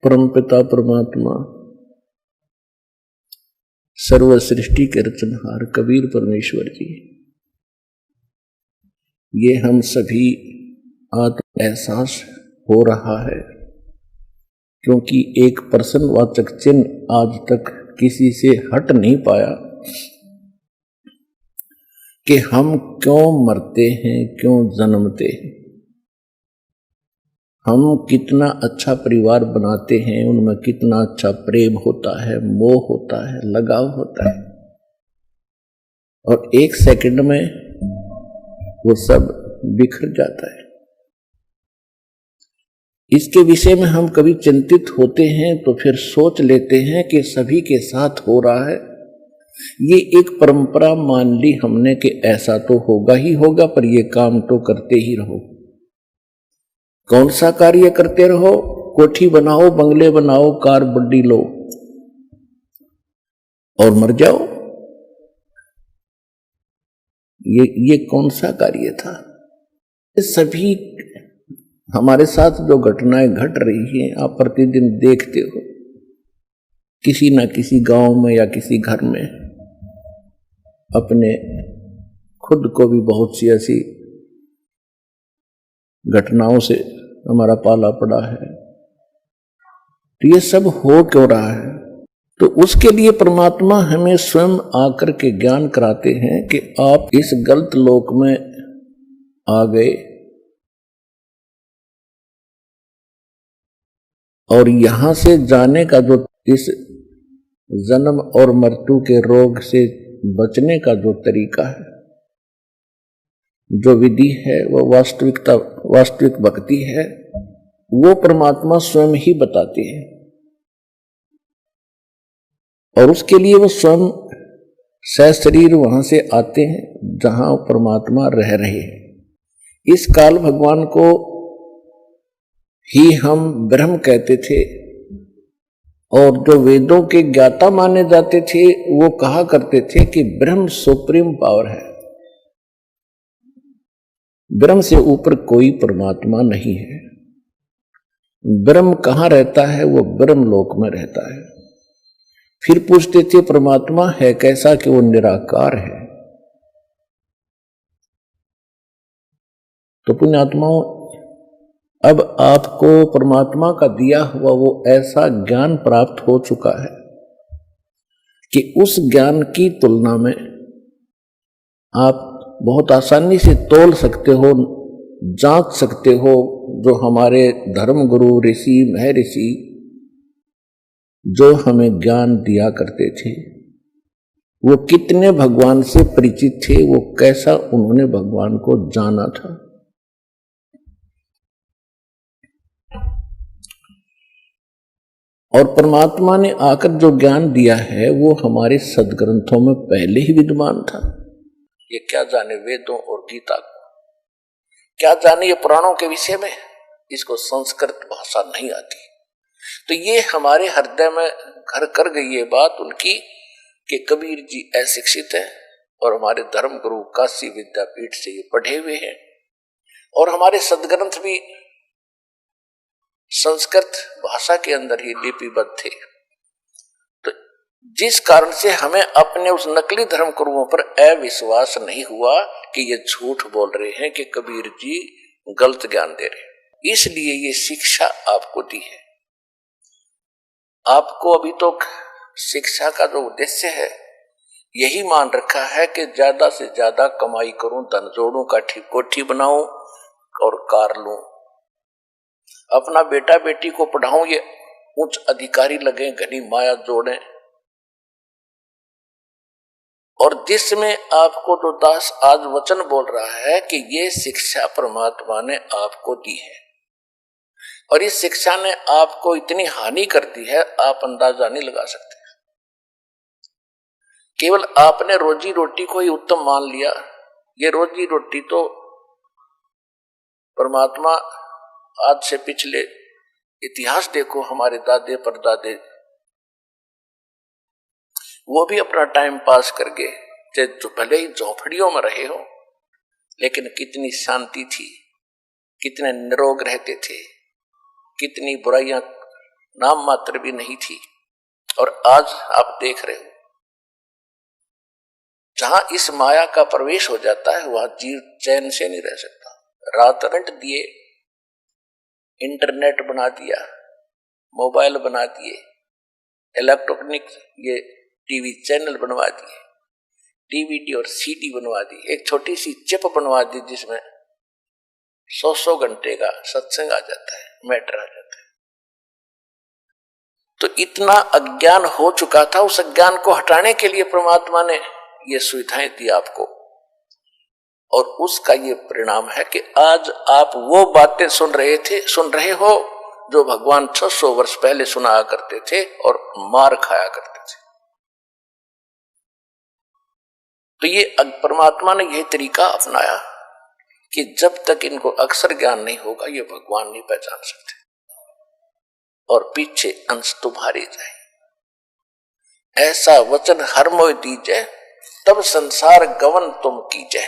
परमपिता परमात्मा सर्व सृष्टि के रचनहार कबीर परमेश्वर जी, ये हम सभी आत्म एहसास हो रहा है, क्योंकि एक प्रश्नवाचक चिन्ह आज तक किसी से हट नहीं पाया कि हम क्यों मरते हैं, क्यों जन्मते हैं। हम कितना अच्छा परिवार बनाते हैं, उनमें कितना अच्छा प्रेम होता है, मोह होता है, लगाव होता है, और एक सेकंड में वो सब बिखर जाता है। इसके विषय में हम कभी चिंतित होते हैं तो फिर सोच लेते हैं कि सभी के साथ हो रहा है। ये एक परंपरा मान ली हमने कि ऐसा तो होगा ही होगा, पर ये काम तो करते ही रहो। कौन सा कार्य करते रहो? कोठी बनाओ, बंगले बनाओ, कार बड्डी लो और मर जाओ। ये कौन सा कार्य था? ये सभी हमारे साथ जो घटनाएं घट रही हैं, आप प्रतिदिन देखते हो, किसी ना किसी गांव में या किसी घर में अपने खुद को भी बहुत सी ऐसी घटनाओं से हमारा पाला पड़ा है। तो ये सब हो क्यों रहा है? तो उसके लिए परमात्मा हमें स्वयं आकर के ज्ञान कराते हैं कि आप इस गलत लोक में आ गए और यहां से जाने का जो इस जन्म और मृत्यु के रोग से बचने का जो तरीका है, जो विधि है, वो वास्तविक भक्ति है, वो परमात्मा स्वयं ही बताते हैं। और उसके लिए वो स्वयं सशरीर वहां से आते हैं जहां परमात्मा रह रहे हैं। इस काल भगवान को ही हम ब्रह्म कहते थे, और जो वेदों के ज्ञाता माने जाते थे वो कहा करते थे कि ब्रह्म सुप्रीम पावर है, ब्रह्म से ऊपर कोई परमात्मा नहीं है। ब्रह्म कहाँ रहता है? वो ब्रह्म लोक में रहता है। फिर पूछते थे परमात्मा है कैसा? कि वो निराकार है। तो पुण्यात्माओं, अब आपको परमात्मा का दिया हुआ वो ऐसा ज्ञान प्राप्त हो चुका है कि उस ज्ञान की तुलना में आप बहुत आसानी से तोल सकते हो, जांच सकते हो। जो हमारे धर्म गुरु ऋषि महर्षि जो हमें ज्ञान दिया करते थे, वो कितने भगवान से परिचित थे, वो कैसा उन्होंने भगवान को जाना था। और परमात्मा ने आकर जो ज्ञान दिया है वो हमारे सदग्रंथों में पहले ही विद्यमान था। ये क्या जाने वेदों और गीता को, क्या जाने ये पुराणों के विषय में, इसको संस्कृत भाषा नहीं आती। तो ये हमारे हृदय में घर कर गई ये बात उनकी कि कबीर जी अशिक्षित है, और हमारे धर्म गुरु काशी विद्यापीठ से ये पढ़े हुए हैं, और हमारे सदग्रंथ भी संस्कृत भाषा के अंदर ही लिपिबद्ध थे। तो जिस कारण से हमें अपने उस नकली धर्म गुरुओं पर अविश्वास नहीं हुआ कि ये झूठ बोल रहे हैं, कि कबीर जी गलत ज्ञान दे रहे हैं। इसलिए ये शिक्षा आपको दी है। आपको अभी तो शिक्षा का जो उद्देश्य है यही मान रखा है कि ज्यादा से ज्यादा कमाई करूं, धन जोड़ूं, कोठी बनाऊं और कार लूं, अपना बेटा बेटी को पढ़ाऊं, ये उच्च अधिकारी लगे, घनी माया जोड़ें। और जिसमें आपको तो दास आज वचन बोल रहा है कि ये शिक्षा परमात्मा ने आपको दी है, और इस शिक्षा ने आपको इतनी हानि कर दी है आप अंदाजा नहीं लगा सकते। केवल आपने रोजी रोटी को ही उत्तम मान लिया। ये रोजी रोटी तो परमात्मा, आज से पिछले इतिहास देखो, हमारे दादे परदादे वो भी अपना टाइम पास कर गए, जो भले ही झोंपड़ियों में रहे हो, लेकिन कितनी शांति थी, कितने निरोग रहते थे, कितनी बुराइयां नाम मात्र भी नहीं थी। और आज आप देख रहे हो, जहां इस माया का प्रवेश हो जाता है वहां जीव चैन से नहीं रह सकता। रात रंट दिए, इंटरनेट बना दिया, मोबाइल बना दिए, इलेक्ट्रॉनिक ये टीवी चैनल बनवा दिए, डीवीडी और सीडी बनवा दी, एक छोटी सी चिप बनवा दी जिसमें 100 घंटे का सत्संग आ जाता है, मैटर आ जाता है। तो इतना अज्ञान हो चुका था, उस अज्ञान को हटाने के लिए परमात्मा ने ये सुविधाएं दी आपको। और उसका ये परिणाम है कि आज आप वो बातें सुन रहे हो जो भगवान 600 वर्ष पहले सुनाया करते थे और मार खाया करते थे। तो ये परमात्मा ने यह तरीका अपनाया कि जब तक इनको अक्षर ज्ञान नहीं होगा ये भगवान नहीं पहचान सकते, और पीछे अंश तुम्हारे जाए। ऐसा वचन हर मोय दीजै, तब संसार गवन तुम कीजै।